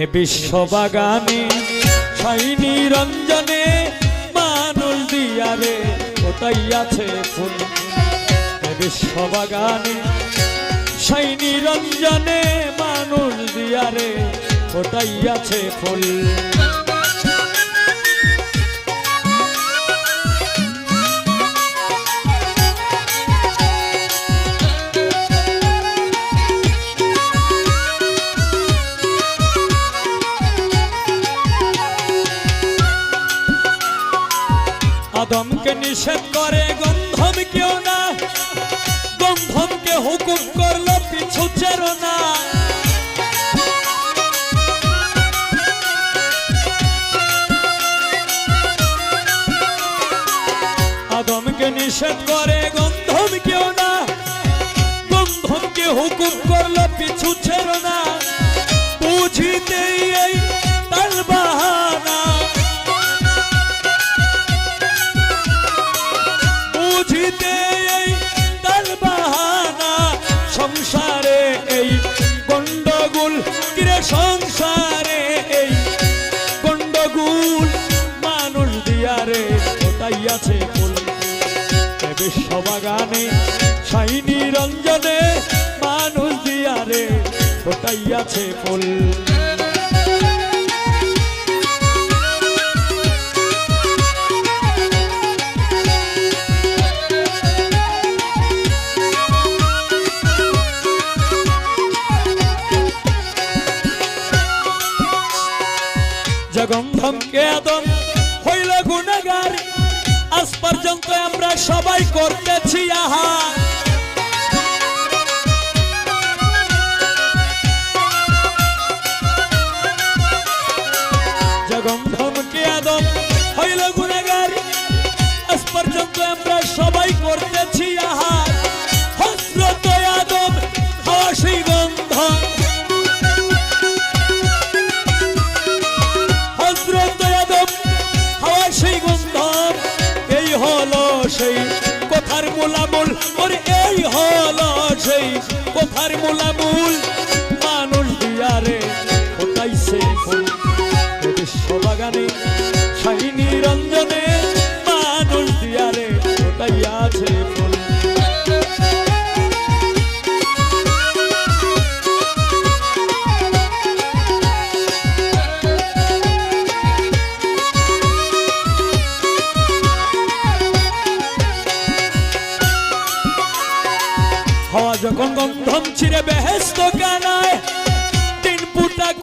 এ বিশ্ববাগানে ছাই নিরঞ্জনে মানুষ দিয়ারে ফোটাইয়াছে ফুল। এ বিশ্ববাগানে ছাই নিরঞ্জনে মানুষ দিয়ারে ফোটাইয়াছে ফুল। আদমকে নিষেধ করে গন্ধম কেউ না, গন্ধমকে হুকুম করলো পিছু চেরো না। আদমকে নিষেধ করে গন্ধম কেউ না, গন্ধমকে হুকুম করলো পিছু চেরো না। বুঝিতেই এই তাল বাহানা, বুঝিতে এই তাল বাহানা। সংসারে এই গন্ডগোল, কিরে সংসারে এই গন্ডগোল মানুষ দিয়ারে ফোটাইয়াছে ফুল। এ বিশ্ববাগানে ছাই নিরঞ্জনে মানুষ দিয়ারে ফোটাইয়াছে ফুল। গন্ধমকে আদম হইল গুনাহগার, আজ পর্যন্ত আমরা সবাই করতেছি আহার। গন্ধমকে আদম হইল গুনাহগার, আজ পর্যন্ত আমরা সবাই করতেছি আহার। হযরত আদম খাওয়া সেই গন্ধ, সেই কথার মূলামূল। ওরে এই হলো সেই কথার মূলামূল মানুষ দিয়ারে ফোটাইছে ফুল। এ বিশ্ববাগানে ছাই নিরঞ্জনে মানুষ দিয়ারে ফোটাইয়াছে ফুল। হাওয়া যখন গন্ধম ছিঁড়ে